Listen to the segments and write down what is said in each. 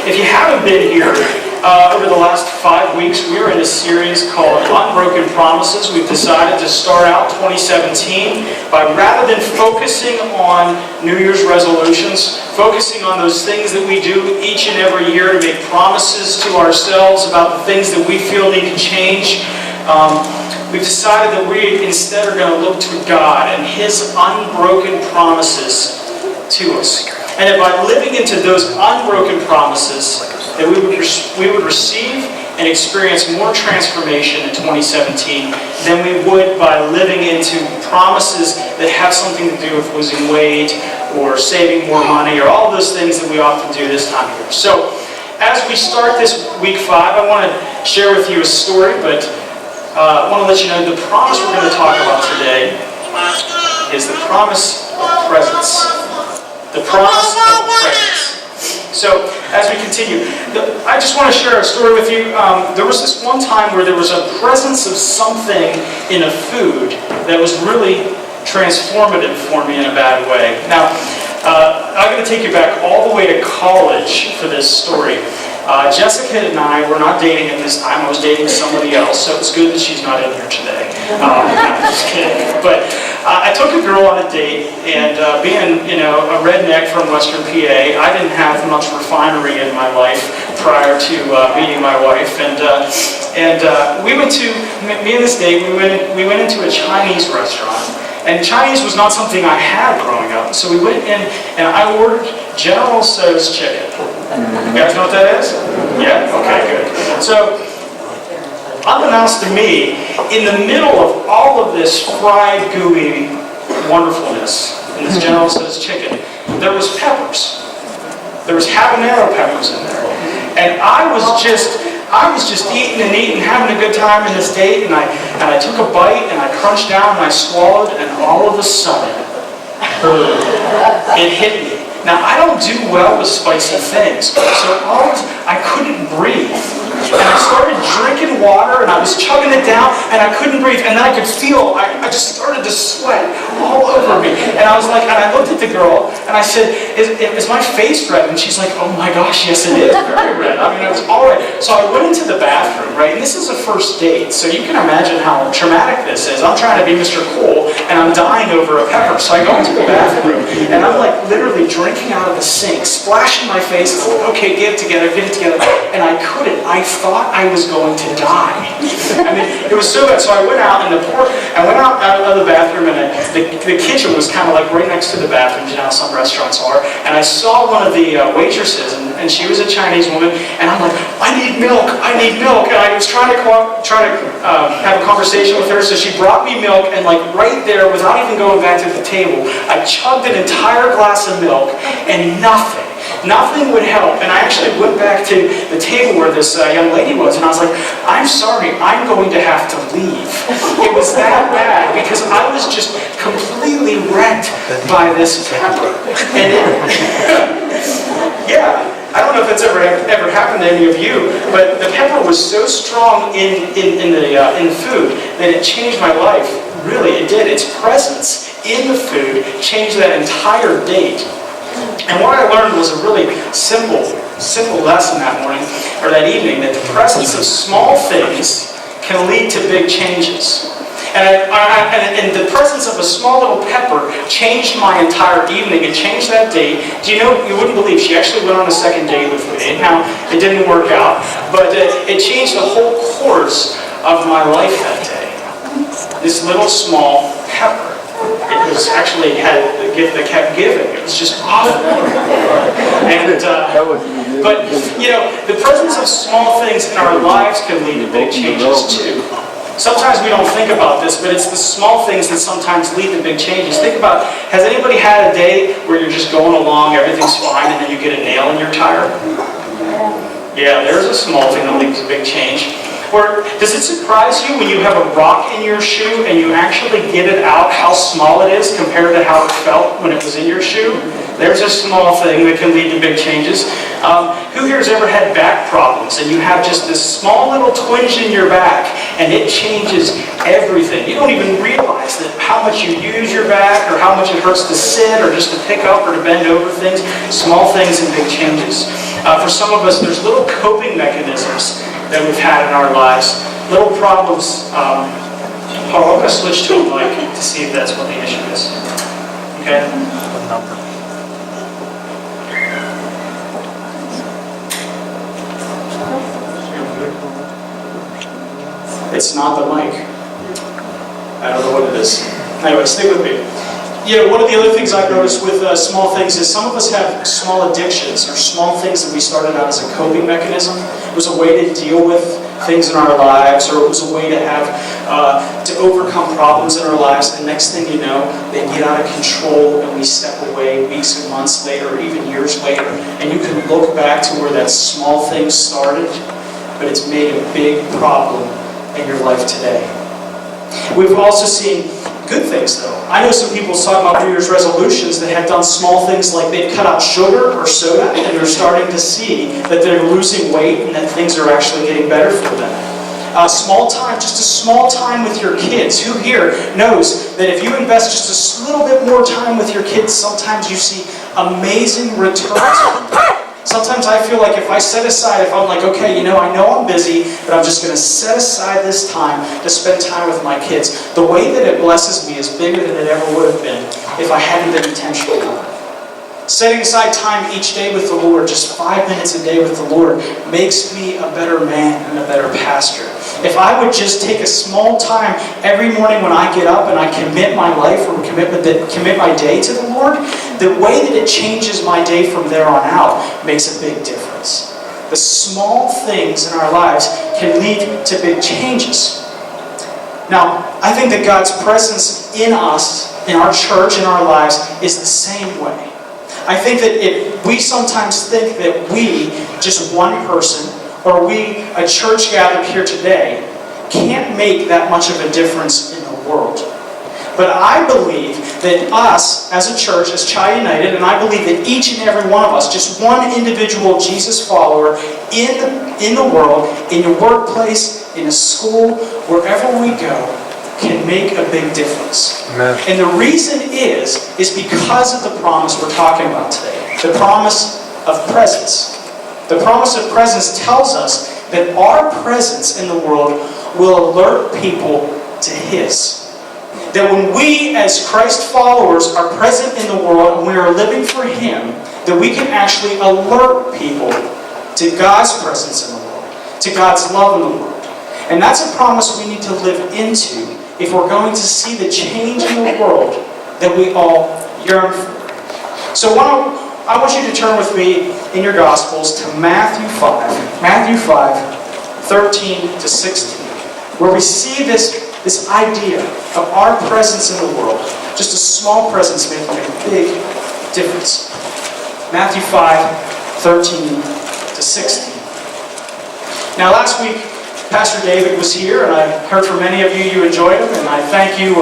if you haven't been here, over the last 5 weeks, we are in a series called Unbroken Promises. We've decided to start out 2017 by, rather than focusing on New Year's resolutions, focusing on those things that we do each and every year to make promises to ourselves about the things that we feel need to change. We've decided that we instead are going to look to God and His unbroken promises to us. And that by living into those unbroken promises, that we would receive and experience more transformation in 2017 than we would by living into promises that have something to do with losing weight or saving more money or all those things that we often do this time of year. So, as we start this week 5, I want to share with you a story, but I want to let you know the promise we're going to talk about today is the promise of presence. The promise of presence. So, as we continue, I just want to share a story with you. There was this one time where there was a presence of something in a food that was really transformative for me in a bad way. Now, I'm going to take you back all the way to college for this story. Jessica and I were not dating at this time. I was dating somebody else, so it's good that she's not in here today. Just kidding. But I took a girl on a date, and being, a redneck from Western PA, I didn't have much refinery in my life prior to meeting my wife. And we went to, me and this date, we went into a Chinese restaurant. And Chinese was not something I had growing up. So we went in, and I ordered General Tso's chicken. You guys know what that is? Yeah? Okay, good. So, unbeknownst to me, in the middle of all of this fried, gooey wonderfulness in this General Tso's chicken, there was peppers. There was habanero peppers in there. And I was just eating and eating, having a good time in this date, and I took a bite, and I crunched down, and I swallowed, and all of a sudden, it hit me. Now, I don't do well with spicy things, so I couldn't breathe. And I started drinking water, and I was chugging it down, and I couldn't breathe. And then I could feel, I just started to sweat all over me. And I was like, and I looked at the girl, and I said, is my face red? And she's like, oh my gosh, yes it is, very red. I mean, it was all red. So I went into the bathroom, right? And this is a first date, so you can imagine how traumatic this is. I'm trying to be Mr. Cool, and I'm dying over a pepper. So I go into the bathroom, and I'm like literally drinking out of the sink, splashing my face, and I'm like, okay, get it together. And I couldn't. I thought I was going to die. I mean, it was so bad. So I went out, and I went out of the bathroom, and the kitchen was kind of like right next to the bathroom, how some restaurants are. And I saw one of the waitresses, and she was a Chinese woman, and I'm like, I need milk. And I was trying to have a conversation with her, so she brought me milk, and like right there, without even going back to the table, I chugged an entire glass of milk, and nothing would help. And I actually went back to the table where this young lady was, and I was like, I'm sorry, I'm going to have to leave. It was that bad, because I was just completely wrecked by this pepper. And yeah, I don't know if it's ever happened to any of you, but the pepper was so strong in the food that it changed my life. Really, it did. Its presence in the food changed that entire date. And what I learned was a really simple lesson that morning, or that evening, that the presence of small things can lead to big changes. And the presence of a small little pepper changed my entire evening. It changed that date. Do you know, you wouldn't believe, she actually went on a second date with me. Now, it didn't work out, but it changed the whole course of my life that day. This little small pepper. It was actually had the gift that kept giving. It was just awful. But the presence of small things in our lives can lead to big changes too. Sometimes we don't think about this, but it's the small things that sometimes lead to big changes. Think about, has anybody had a day where you're just going along, everything's fine, and then you get a nail in your tire? Yeah, there's a small thing that leads to big change. Or does it surprise you when you have a rock in your shoe and you actually get it out how small it is compared to how it felt when it was in your shoe? There's a small thing that can lead to big changes. Who here has ever had back problems and you have just this small little twinge in your back and it changes everything? You don't even realize that how much you use your back or how much it hurts to sit or just to pick up or to bend over things. Small things and big changes. For some of us, there's little coping mechanisms that we've had in our lives, little problems. I'm going to switch to a mic to see if that's what the issue is. Okay? It's not the mic. I don't know what it is. Anyway, stay with me. One of the other things I've noticed with small things is some of us have small addictions or small things that we started out as a coping mechanism. It was a way to deal with things in our lives, or it was a way to have to overcome problems in our lives. The next thing you know, they get out of control and we step away weeks and months later, or even years later. And you can look back to where that small thing started, but it's made a big problem in your life today. We've also seen good things, though. I know some people talk about New Year's resolutions that have done small things like they've cut out sugar or soda, and they're starting to see that they're losing weight and that things are actually getting better for them. Just a small time with your kids. Who here knows that if you invest just a little bit more time with your kids, sometimes you see amazing returns? Sometimes I feel like if I set aside, if I'm like, okay, I know I'm busy, but I'm just going to set aside this time to spend time with my kids. The way that it blesses me is bigger than it ever would have been if I hadn't been intentional about it. Setting aside time each day with the Lord, just 5 minutes a day with the Lord, makes me a better man and a better pastor. If I would just take a small time every morning when I get up and I commit my life or commit my day to the Lord, the way that it changes my day from there on out makes a big difference. The small things in our lives can lead to big changes. Now, I think that God's presence in us, in our church, in our lives, is the same way. I think that we sometimes think that we, just one person, or we, a church gathered here today, can't make that much of a difference in the world. But I believe that us, as a church, as Chi United, and I believe that each and every one of us, just one individual Jesus follower in the world, in your workplace, in a school, wherever we go, can make a big difference. Amen. And the reason is because of the promise we're talking about today. The promise of presence. The promise of presence tells us that our presence in the world will alert people to His. That when we, as Christ followers, are present in the world and we are living for Him, that we can actually alert people to God's presence in the world, to God's love in the world. And that's a promise we need to live into if we're going to see the change in the world that we all yearn for. So I want you to turn with me in your Gospels to Matthew 5. Matthew 5, 13 to 16. Where we see this idea of our presence in the world. Just a small presence making a big difference. Matthew 5, 13 to 16. Now last week, Pastor David was here, and I heard from many of you, you enjoyed him, and I thank you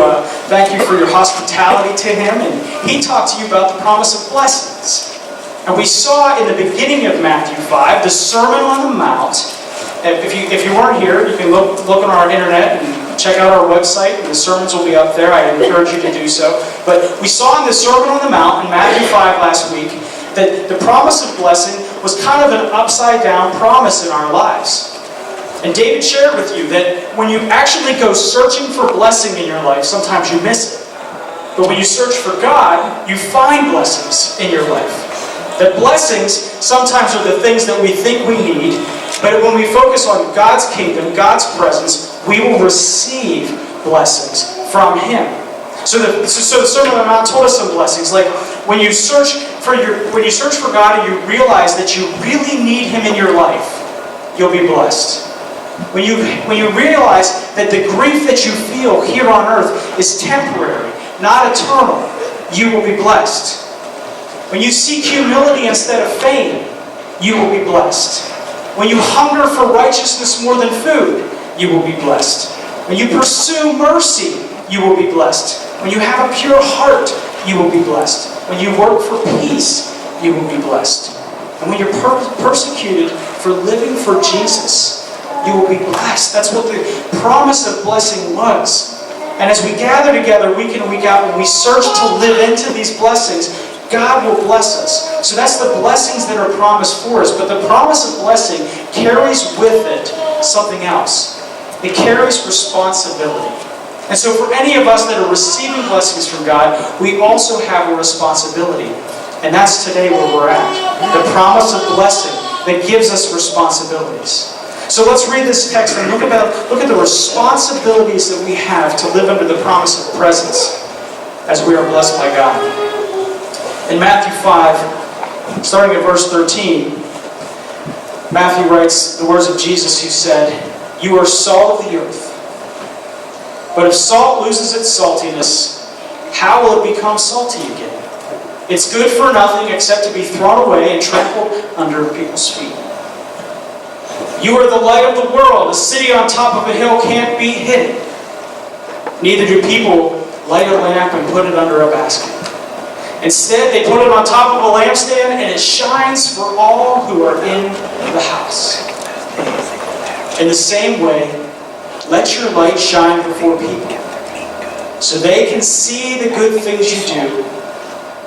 for your hospitality to him. And he talked to you about the promise of blessings. And we saw in the beginning of Matthew 5, the Sermon on the Mount. If you weren't here, you can look on our internet and check out our website, and the sermons will be up there. I encourage you to do so. But we saw in the Sermon on the Mount in Matthew 5 last week that the promise of blessing was kind of an upside-down promise in our lives. And David shared with you that when you actually go searching for blessing in your life, sometimes you miss it. But when you search for God, you find blessings in your life. That blessings sometimes are the things that we think we need, but when we focus on God's kingdom, God's presence, we will receive blessings from Him. So the Sermon on the Mount told us some blessings, like when you search for God and you realize that you really need Him in your life, you'll be blessed. When you realize that the grief that you feel here on earth is temporary, not eternal, you will be blessed. When you seek humility instead of fame, you will be blessed. When you hunger for righteousness more than food, you will be blessed. When you pursue mercy, you will be blessed. When you have a pure heart, you will be blessed. When you work for peace, you will be blessed. And when you're persecuted for living for Jesus, you will be blessed. That's what the promise of blessing was. And as we gather together week in and week out, when we search to live into these blessings, God will bless us. So that's the blessings that are promised for us. But the promise of blessing carries with it something else. It carries responsibility. And so for any of us that are receiving blessings from God, we also have a responsibility. And that's today where we're at. The promise of blessing that gives us responsibilities. So let's read this text and look at the responsibilities that we have to live under the promise of presence as we are blessed by God. In Matthew 5, starting at verse 13, Matthew writes the words of Jesus who said, "You are salt of the earth. But if salt loses its saltiness, how will it become salty again? It's good for nothing except to be thrown away and trampled under people's feet. You are the light of the world. A city on top of a hill can't be hidden. Neither do people light a lamp and put it under a basket. Instead, they put it on top of a lampstand, and it shines for all who are in the house. In the same way, let your light shine before people, so they can see the good things you do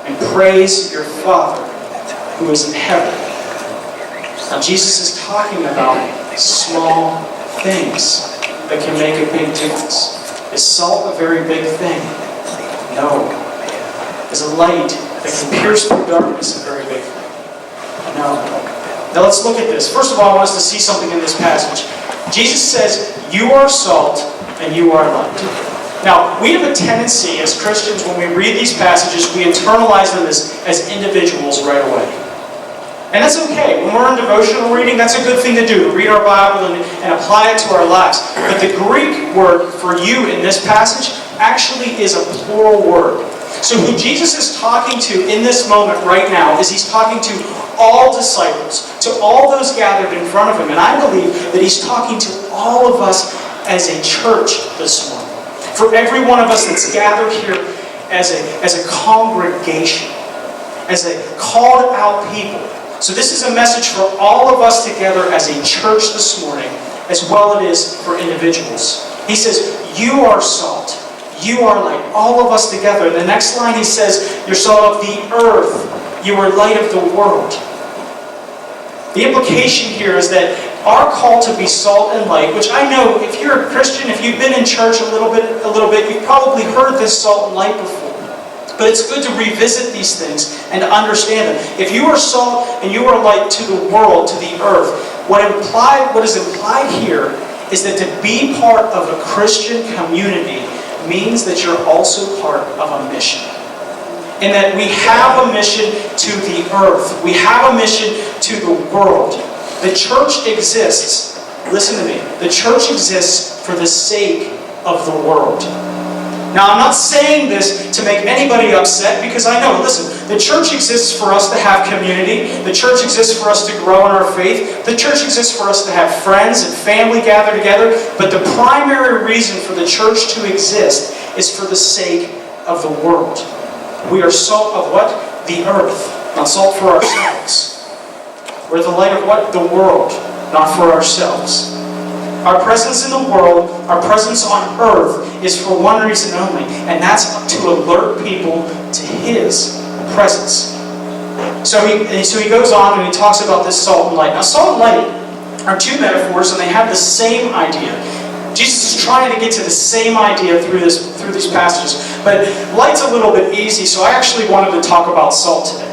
and praise your Father who is in heaven." Now, Jesus is talking about small things that can make a big difference. Is salt a very big thing? No. Is a light that can pierce through darkness a very big thing? No. Now let's look at this. First of all, I want us to see something in this passage. Jesus says, "You are salt and you are light." Now, we have a tendency as Christians, when we read these passages, we internalize them as individuals right away. And that's okay. When we're in devotional reading, that's a good thing to do, to read our Bible and apply it to our lives. But the Greek word for "you" in this passage actually is a plural word. So who Jesus is talking to in this moment right now is he's talking to all disciples, to all those gathered in front of him. And I believe that he's talking to all of us as a church this morning. For every one of us that's gathered here as a congregation, as a called out people. So this is a message for all of us together as a church this morning, as well it is for individuals. He says, "You are salt. You are light." All of us together. In the next line he says, "You're salt of the earth. You are light of the world." The implication here is that our call to be salt and light, which I know if you're a Christian, if you've been in church a little bit, you've probably heard this salt and light before. But it's good to revisit these things and to understand them. If you are salt and you are light to the world, to the earth, what is implied here is that to be part of a Christian community means that you're also part of a mission. And that we have a mission to the earth. We have a mission to the world. The church exists, listen to me, the church exists for the sake of the world. Now, I'm not saying this to make anybody upset, because I know, listen, the church exists for us to have community. The church exists for us to grow in our faith. The church exists for us to have friends and family gather together. But the primary reason for the church to exist is for the sake of the world. We are salt of what? The earth, not salt for ourselves. We're the light of what? The world, not for ourselves. Our presence in the world, our presence on earth, is for one reason only, and that's to alert people to His presence. So he goes on and he talks about this salt and light. Now, salt and light are two metaphors, and they have the same idea. Jesus is trying to get to the same idea through these passages. But light's a little bit easy, so I actually wanted to talk about salt today.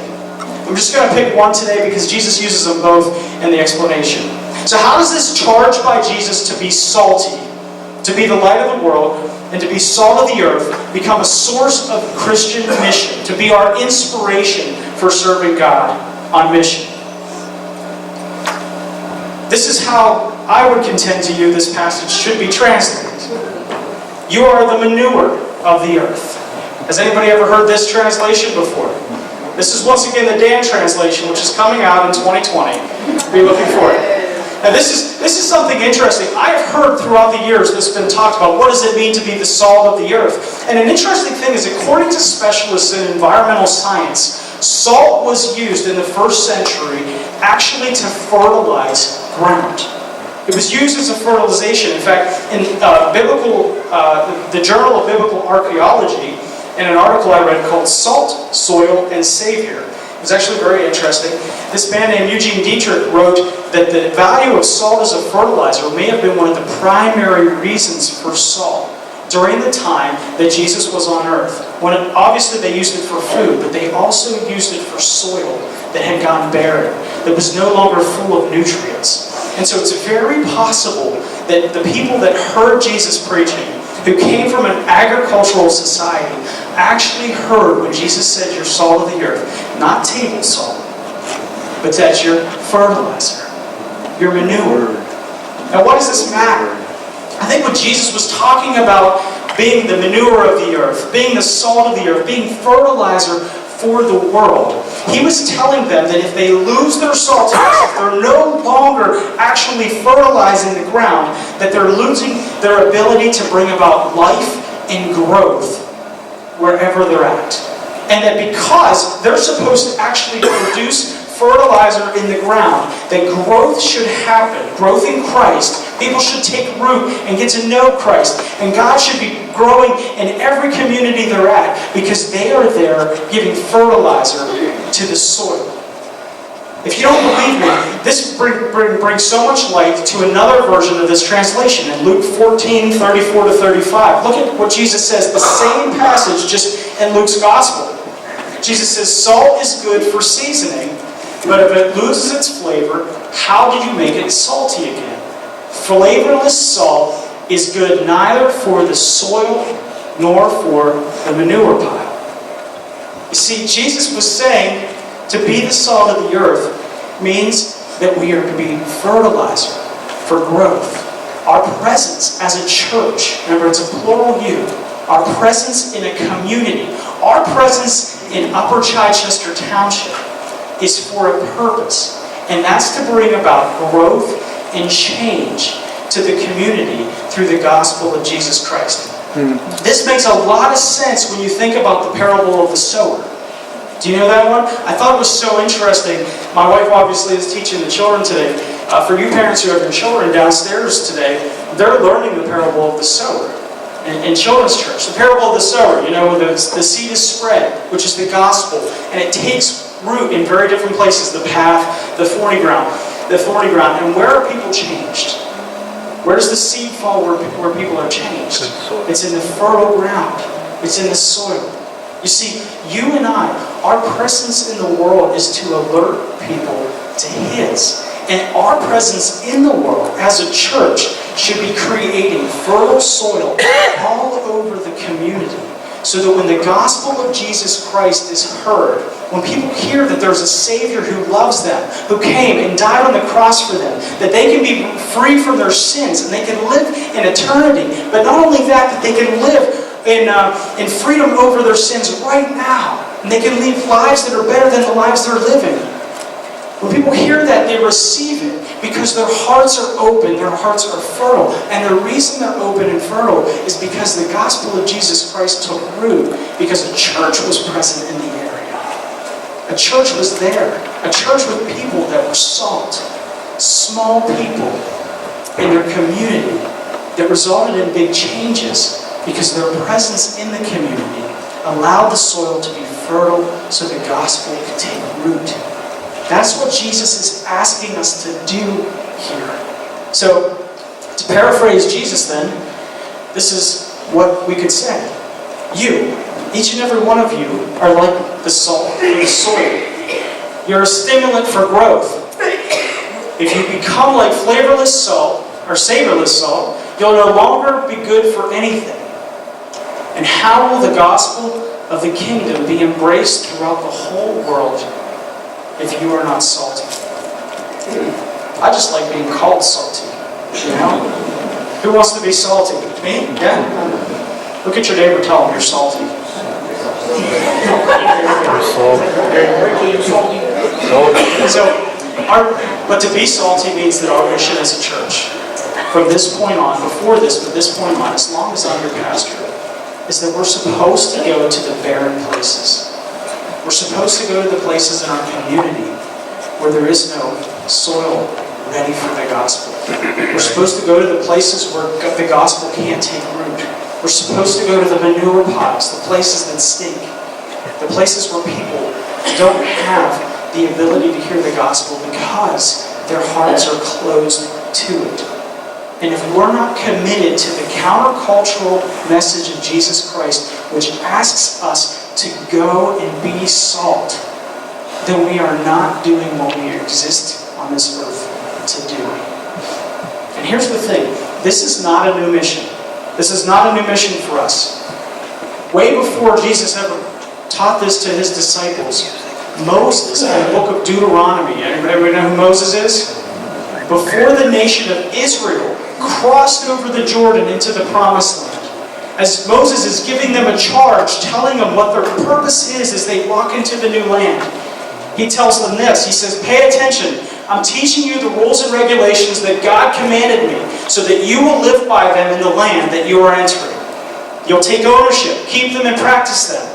I'm just going to pick one today because Jesus uses them both in the explanation. So how does this charge by Jesus to be salty, to be the light of the world, and to be salt of the earth become a source of Christian mission, to be our inspiration for serving God on mission? This is how I would contend to you this passage should be translated. You are the manure of the earth. Has anybody ever heard this translation before? This is once again the Dan translation, which is coming out in 2020. Be looking for it. Now this is something interesting. I have heard throughout the years this has been talked about. What does it mean to be the salt of the earth? And an interesting thing is, according to specialists in environmental science, salt was used in the first century actually to fertilize ground. It was used as a fertilization. In fact, in the Journal of Biblical Archaeology, in an article I read called Salt, Soil, and Savior. It was actually very interesting. This man named Eugene Dietrich wrote that the value of salt as a fertilizer may have been one of the primary reasons for salt during the time that Jesus was on earth. When obviously they used it for food, but they also used it for soil that had gone barren, that was no longer full of nutrients. And so it's very possible that the people that heard Jesus preaching, who came from an agricultural society, actually heard when Jesus said, "You're salt of the earth," not table salt, but that's your fertilizer, your manure. Now, why does this matter? I think when Jesus was talking about being the manure of the earth, being the salt of the earth, being fertilizer for the world, he was telling them that if they lose their saltiness, if they're no longer actually fertilizing the ground, that they're losing their ability to bring about life and growth wherever they're at. And that because they're supposed to actually produce fertilizer in the ground, that growth should happen, growth in Christ. People should take root and get to know Christ. And God should be growing in every community they're at because they are there giving fertilizer to the soil. If you don't believe me, this brings so much light to another version of this translation in Luke 14:34-35. Look at what Jesus says, the same passage just in Luke's Gospel. Jesus says, "Salt is good for seasoning, but if it loses its flavor, how do you make it salty again? Flavorless salt is good neither for the soil nor for the manure pile." You see, Jesus was saying to be the salt of the earth means that we are to be fertilizer for growth. Our presence as a church, remember it's a plural you, our presence in a community, our presence in Upper Chichester Township is for a purpose, and that's to bring about growth and change to the community through the gospel of Jesus Christ. This makes a lot of sense when you think about the parable of the sower. Do you know that one? I thought it was so interesting. My wife obviously is teaching the children today. For you parents who have your children downstairs today, they're learning the parable of the sower in children's church. The parable of the sower, you know, the seed is spread, which is the gospel, and it takes root in very different places, the path, the thorny ground. And where are people changed? Where does the seed fall where people are changed? It's in the fertile ground. It's in the soil. You see, you and I, our presence in the world is to alert people to His. And our presence in the world as a church should be creating fertile soil all over the community, so that when the gospel of Jesus Christ is heard, when people hear that there's a Savior who loves them, who came and died on the cross for them, that they can be free from their sins and they can live in eternity. But not only that they can live in freedom over their sins right now. And they can live lives that are better than the lives they're living. When people hear that, they receive it because their hearts are open, their hearts are fertile. And the reason they're open and fertile is because the gospel of Jesus Christ took root, because a church was present in the area. A church was there. A church with people that were salt. Small people in their community that resulted in big changes because their presence in the community allowed the soil to be fertile so the gospel could take root. That's what Jesus is asking us to do here. So, to paraphrase Jesus then, this is what we could say. You, each and every one of you, are like the salt or the soil. You're a stimulant for growth. If you become like flavorless salt, or savorless salt, you'll no longer be good for anything. And how will the gospel of the kingdom be embraced throughout the whole world if you are not salty? I just like being called salty, you know? Who wants to be salty? Me? Yeah? Look at your neighbor, tell him you're salty. But to be salty means that our mission as a church, from this point on, before this, but this point on, as long as I'm your pastor, is that we're supposed to go to the barren places. We're supposed to go to the places in our community where there is no soil ready for the gospel. We're supposed to go to the places where the gospel can't take root. We're supposed to go to the manure piles, the places that stink, the places where people don't have the ability to hear the gospel because their hearts are closed to it. And if we're not committed to the countercultural message of Jesus Christ, which asks us to go and be salt, then we are not doing what we exist on this earth to do. And here's the thing. This is not a new mission. This is not a new mission for us. Way before Jesus ever taught this to his disciples, Moses, in the book of Deuteronomy, everybody know who Moses is? Before the nation of Israel crossed over the Jordan into the promised land, as Moses is giving them a charge, telling them what their purpose is as they walk into the new land, he tells them this. He says, pay attention. I'm teaching you the rules and regulations that God commanded me so that you will live by them in the land that you are entering. You'll take ownership, keep them and practice them.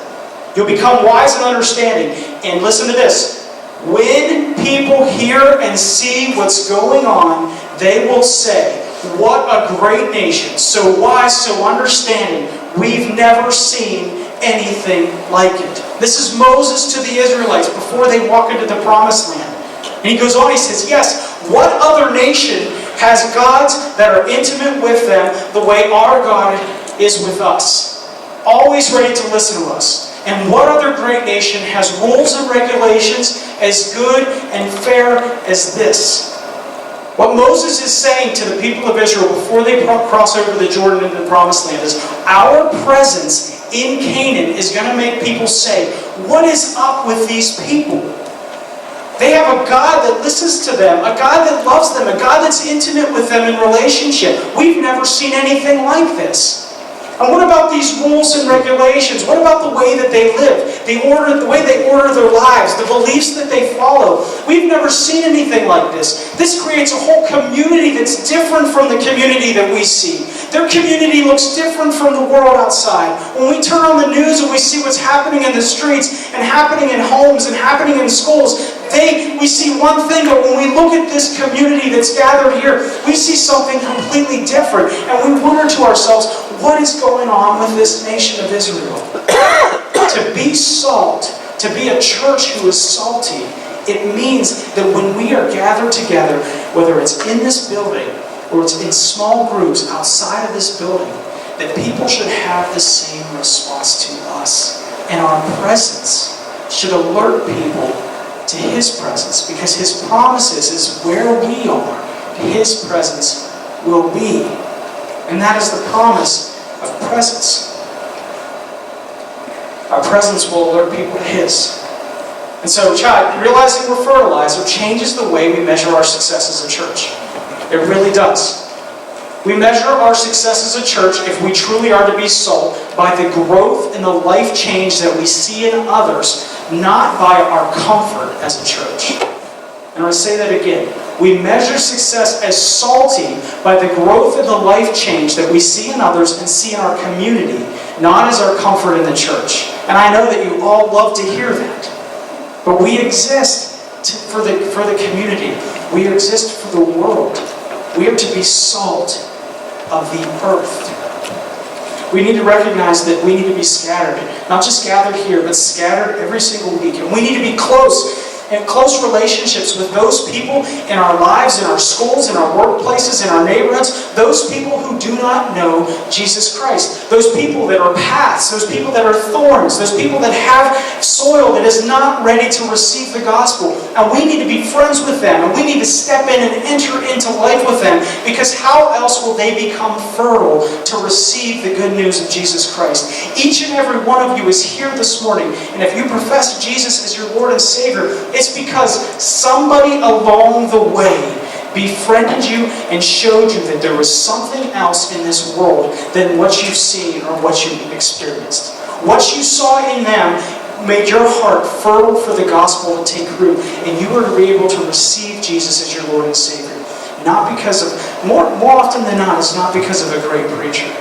You'll become wise and understanding. And listen to this. When people hear and see what's going on, they will say, what a great nation, so wise, so understanding. We've never seen anything like it. This is Moses to the Israelites before they walk into the promised land. And he goes on, he says, yes, what other nation has gods that are intimate with them the way our God is with us? Always ready to listen to us. And what other great nation has rules and regulations as good and fair as this? What Moses is saying to the people of Israel before they cross over the Jordan into the promised land is, our presence in Canaan is going to make people say, what is up with these people? They have a God that listens to them, a God that loves them, a God that's intimate with them in relationship. We've never seen anything like this. And what about these rules and regulations? What about the way that they live? The way they order their lives, the beliefs that they follow? We've never seen anything like this. This creates a whole community that's different from the community that we see. Their community looks different from the world outside. When we turn on the news and we see what's happening in the streets and happening in homes and happening in schools, we see one thing, but when we look at this community that's gathered here, we see something completely different. And we wonder to ourselves, what is going on with this nation of Israel? To be salt, to be a church who is salty, it means that when we are gathered together, whether it's in this building or it's in small groups outside of this building, that people should have the same response to us. And our presence should alert people to His presence, because His promises is where we are, His presence will be. And that is the promise of presence. Our presence will alert people to His. And so, realizing we're fertilizer changes the way we measure our success as a church. It really does. We measure our success as a church, if we truly are to be salt, by the growth and the life change that we see in others, not by our comfort as a church. And I'm going to say that again. We measure success as salty by the growth and the life change that we see in others and see in our community, not as our comfort in the church. And I know that you all love to hear that. But we exist for the community. We exist for the world. We are to be salt of the earth. We need to recognize that we need to be scattered. Not just gathered here, but scattered every single week. And we need to be close, in close relationships with those people in our lives, in our schools, in our workplaces, in our neighborhoods, those people who do not know Jesus Christ, those people that are paths, those people that are thorns, those people that have soil that is not ready to receive the gospel. And we need to be friends with them, and we need to step in and enter into life with them, because how else will they become fertile to receive the good news of Jesus Christ? Each and every one of you is here this morning, and if you profess Jesus as your Lord and Savior, it's because somebody along the way befriended you and showed you that there was something else in this world than what you've seen or what you've experienced. What you saw in them made your heart fertile for the gospel to take root, and you were able to receive Jesus as your Lord and Savior. Not because of, more often than not, it's not because of a great preacher.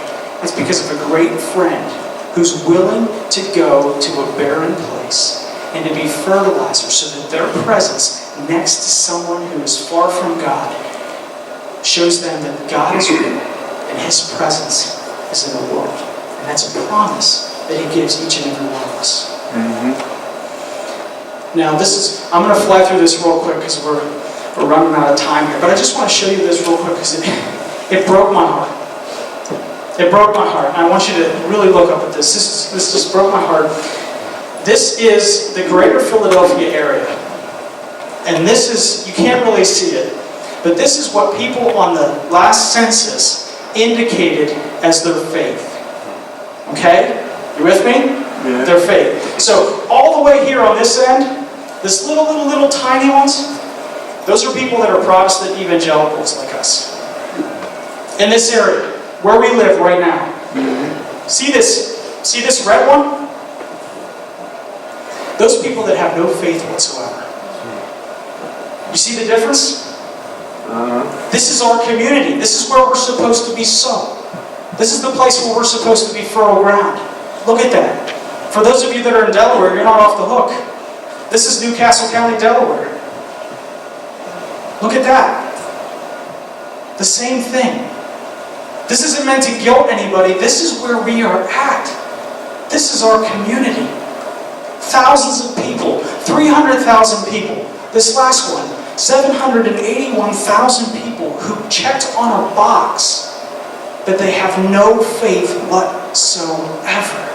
It's because of a great friend who's willing to go to a barren place and to be fertilizer, so that their presence next to someone who is far from God shows them that God is real and His presence is in the world. And that's a promise that he gives each and every one of us. Now I'm going to fly through this real quick because we're running out of time here. But I just want to show you this real quick because it broke my heart. It broke my heart. And I want you to really look up at this. This just broke my heart. This is the greater Philadelphia area. And this is, you can't really see it, but this is what people on the last census indicated as their faith. Okay? You with me? Yeah. Their faith. So all the way here on this end, this little tiny ones, those are people that are Protestant evangelicals like us. In this area, where we live right now. See this red one? Those people that have no faith whatsoever. You see the difference? This is our community. This is where we're supposed to be sown. This is the place where we're supposed to be fertile ground. Look at that. For those of you that are in Delaware, you're not off the hook. This is Newcastle County, Delaware. Look at that. The same thing. This isn't meant to guilt anybody. This is where we are at. This is our community. Thousands of people. 300,000 people. This last one. 781,000 people who checked on a box that they have no faith whatsoever.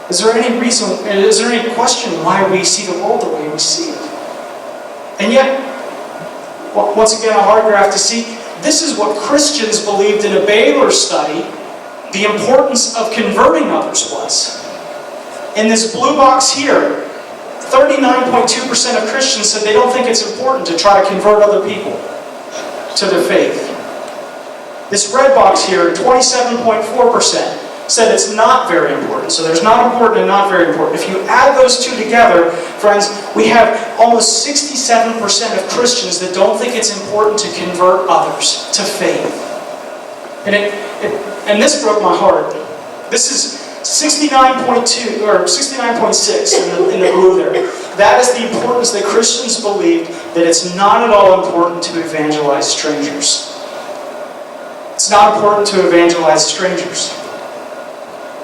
Is there any question why we see the world the way we see it? And yet, once again, a hard graph to see, this is what Christians believed in a Baylor study the importance of converting others was. In this blue box here, 39.2% of Christians said they don't think it's important to try to convert other people to their faith. This red box here, 27.4%, said it's not very important. So there's not important and not very important. If you add those two together, friends, we have almost 67% of Christians that don't think it's important to convert others to faith. And this broke my heart. This is 69.2 or 69.6 in the blue there. That is the importance that Christians believe that it's not at all important to evangelize strangers. It's not important to evangelize strangers.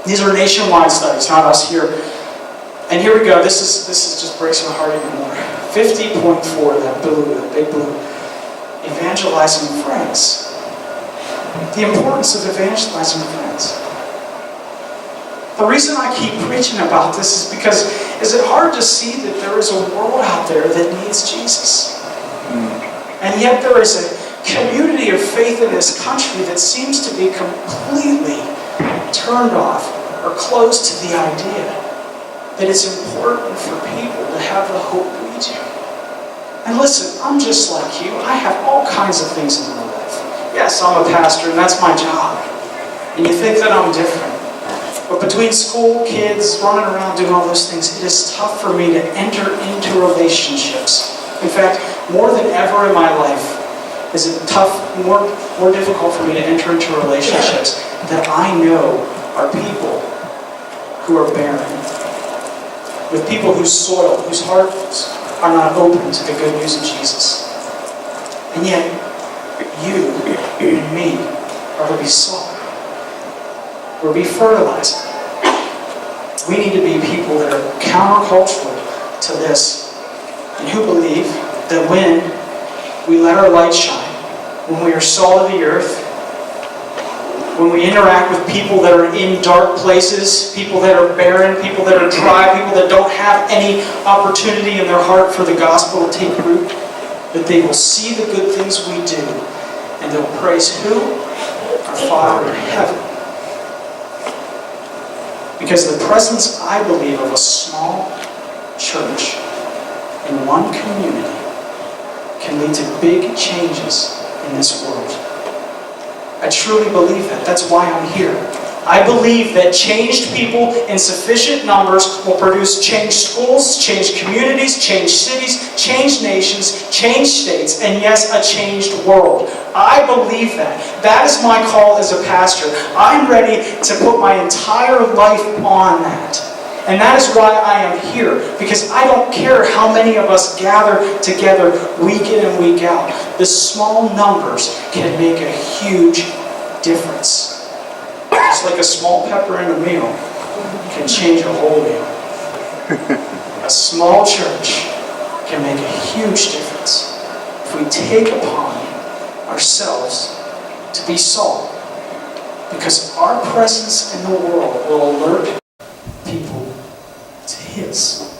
These are nationwide studies, not us here. And here we go. This is just breaks my heart even more. 50.4, that big blue. Evangelizing friends. The importance of evangelizing friends. The reason I keep preaching about this is because is it hard to see that there is a world out there that needs Jesus? And yet there is a community of faith in this country that seems to be completely turned off or closed to the idea that it's important for people to have the hope we do. And listen, I'm just like you. I have all kinds of things in my life. Yes, I'm a pastor and that's my job. And you think that I'm different. But between school, kids, running around, doing all those things, it is tough for me to enter into relationships. In fact, more than ever in my life, is it tough, more difficult for me to enter into relationships that I know are people who are barren. With people whose soil, whose hearts are not open to the good news of Jesus. And yet, you and me are to be salt. We're to be fertilizing. We need to be people that are countercultural to this and who believe that when we let our light shine, when we are salt of the earth, when we interact with people that are in dark places, people that are barren, people that are dry, people that don't have any opportunity in their heart for the gospel to take root, that they will see the good things we do and they'll praise who? Our Father in heaven. Because the presence, I believe, of a small church in one community can lead to big changes in this world. I truly believe that. That's why I'm here. I believe that changed people in sufficient numbers will produce changed schools, changed communities, changed cities, changed nations, changed states, and yes, a changed world. I believe that. That is my call as a pastor. I'm ready to put my entire life on that. And that is why I am here. Because I don't care how many of us gather together week in and week out. The small numbers can make a huge difference. Just like a small pepper in a meal can change a whole meal. A small church can make a huge difference if we take upon ourselves to be salt. Because our presence in the world will alert people to His.